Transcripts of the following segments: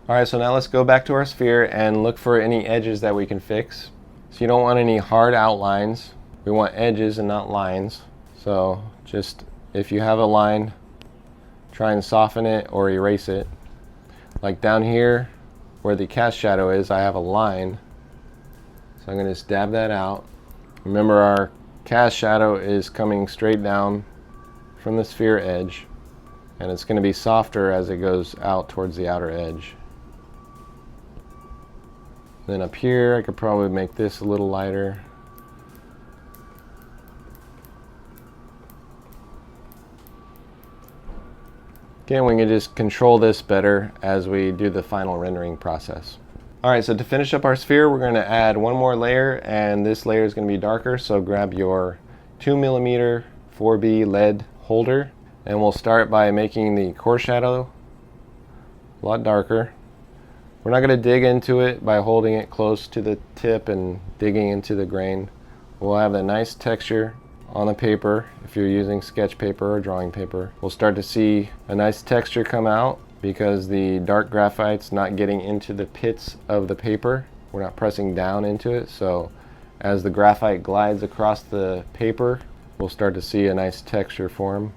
Alright, so now let's go back to our sphere and look for any edges that we can fix. So you don't want any hard outlines. We want edges and not lines. So just, if you have a line, try and soften it or erase it. Like down here where the cast shadow is, I have a line. So I'm going to just dab that out. Remember, our cast shadow is coming straight down from the sphere edge, and it's going to be softer as it goes out towards the outer edge. Then up here, I could probably make this a little lighter. Again, we can just control this better as we do the final rendering process. Alright, so to finish up our sphere, we're going to add one more layer, and this layer is going to be darker, so grab your 2mm 4B lead holder, and we'll start by making the core shadow a lot darker. We're not going to dig into it by holding it close to the tip and digging into the grain. We'll have a nice texture on the paper. If you're using sketch paper or drawing paper, we'll start to see a nice texture come out because the dark graphite's not getting into the pits of the paper. We're not pressing down into it, so as the graphite glides across the paper, we'll start to see a nice texture form.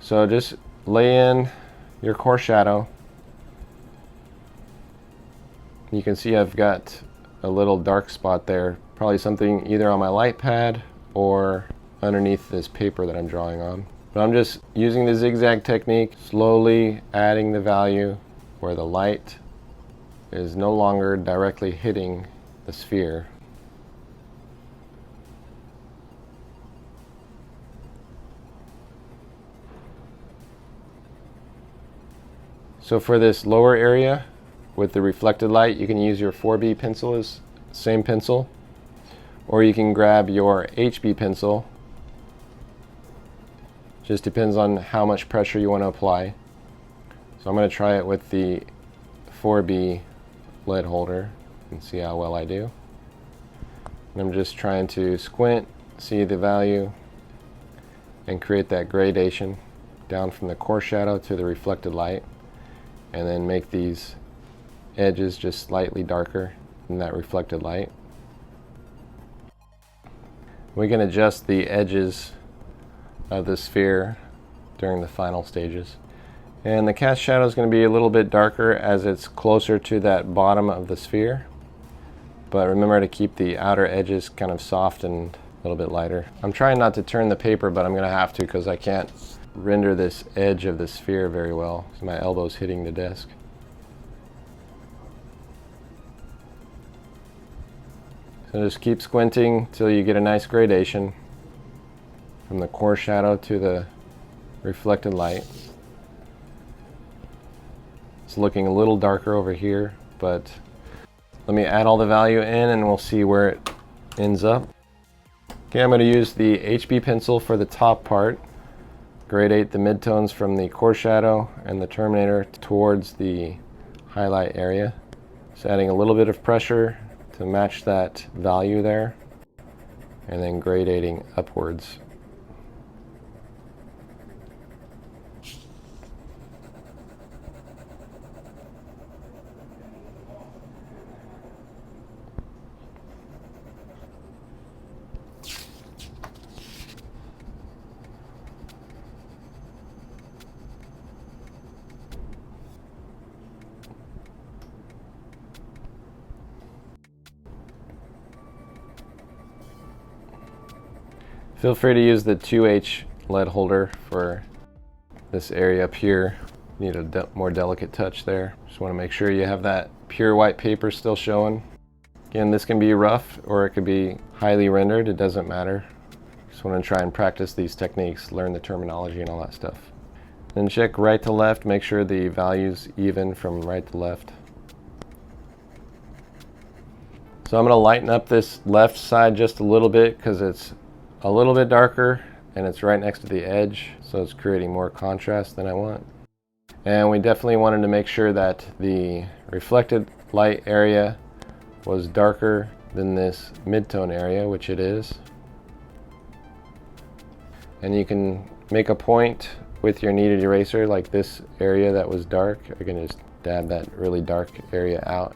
So just lay in your core shadow. You can see I've got a little dark spot there, probably something either on my light pad or underneath this paper that I'm drawing on. But I'm just using the zigzag technique, slowly adding the value where the light is no longer directly hitting the sphere. So for this lower area with the reflected light, you can use your 4B pencil, as same pencil, or you can grab your HB pencil. Just depends on how much pressure you want to apply. So I'm going to try it with the 4B lead holder and see how well I do. And I'm just trying to squint, see the value, and create that gradation down from the core shadow to the reflected light, and then make these edges just slightly darker than that reflected light. We can adjust the edges of the sphere during the final stages. And the cast shadow is going to be a little bit darker as it's closer to that bottom of the sphere. But remember to keep the outer edges kind of soft and a little bit lighter. I'm trying not to turn the paper, but I'm going to have to because I can't render this edge of the sphere very well. So my elbow's hitting the desk. So just keep squinting till you get a nice gradation from the core shadow to the reflected light. It's looking a little darker over here, but let me add all the value in and we'll see where it ends up. Okay, I'm going to use the HB pencil for the top part. Gradate the midtones from the core shadow and the terminator towards the highlight area. Just adding a little bit of pressure to match that value there, and then gradating upwards. Feel free to use the 2H lead holder for this area up here. Need a more delicate touch there. Just want to make sure you have that pure white paper still showing. Again, this can be rough or it could be highly rendered. It doesn't matter. Just want to try and practice these techniques, learn the terminology and all that stuff. Then check right to left, make sure the value's even from right to left. So I'm going to lighten up this left side just a little bit because it's a little bit darker and it's right next to the edge, so it's creating more contrast than I want. And we definitely wanted to make sure that the reflected light area was darker than this midtone area, which it is. And you can make a point with your kneaded eraser, like this area that was dark, I can just dab that really dark area out.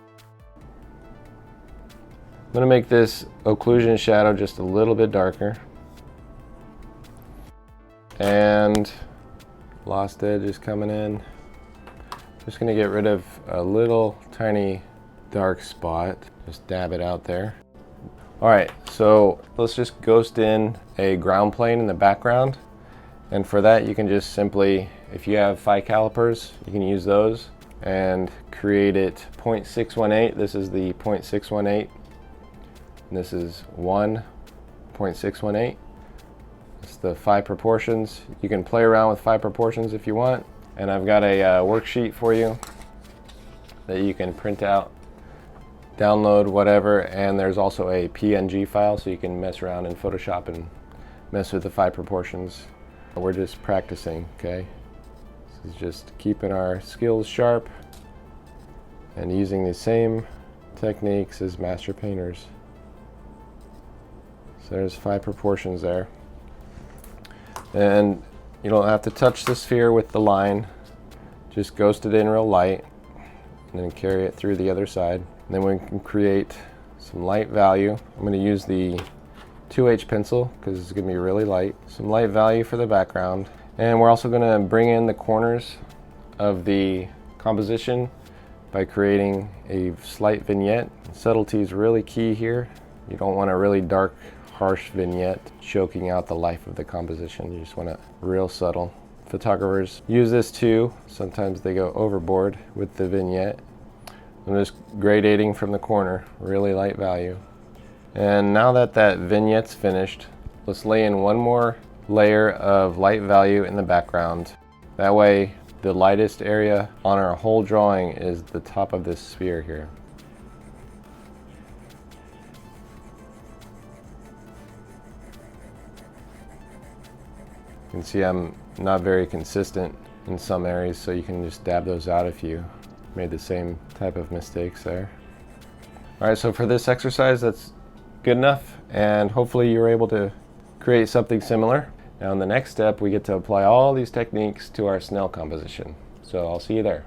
I'm going to make this occlusion shadow just a little bit darker. And lost edge is coming in. Just going to get rid of a little tiny dark spot. Just dab it out there. Alright, so let's just ghost in a ground plane in the background. And for that you can just simply, if you have phi calipers, you can use those and create it 0.618. This is the 0.618. And this is 1.618. It's the phi proportions. You can play around with phi proportions if you want. And I've got a worksheet for you that you can print out, download, whatever. And there's also a PNG file so you can mess around in Photoshop and mess with the phi proportions. We're just practicing, okay? This is just keeping our skills sharp and using the same techniques as master painters. So there's phi proportions there. And you don't have to touch the sphere with the line. Just ghost it in real light and then carry it through the other side. And then we can create some light value. I'm going to use the 2H pencil because it's going to be really light. Some light value for the background. And we're also going to bring in the corners of the composition by creating a slight vignette. Subtlety is really key here. You don't want a really dark, harsh vignette choking out the life of the composition. You just want it real subtle. Photographers use this too. Sometimes they go overboard with the vignette. I'm just gradating from the corner, really light value. And now that that vignette's finished, let's lay in one more layer of light value in the background. That way the lightest area on our whole drawing is the top of this sphere here. You can see I'm not very consistent in some areas, so you can just dab those out if you made the same type of mistakes there. Alright, so for this exercise that's good enough, and hopefully you're able to create something similar. Now in the next step we get to apply all these techniques to our Snell composition. So I'll see you there.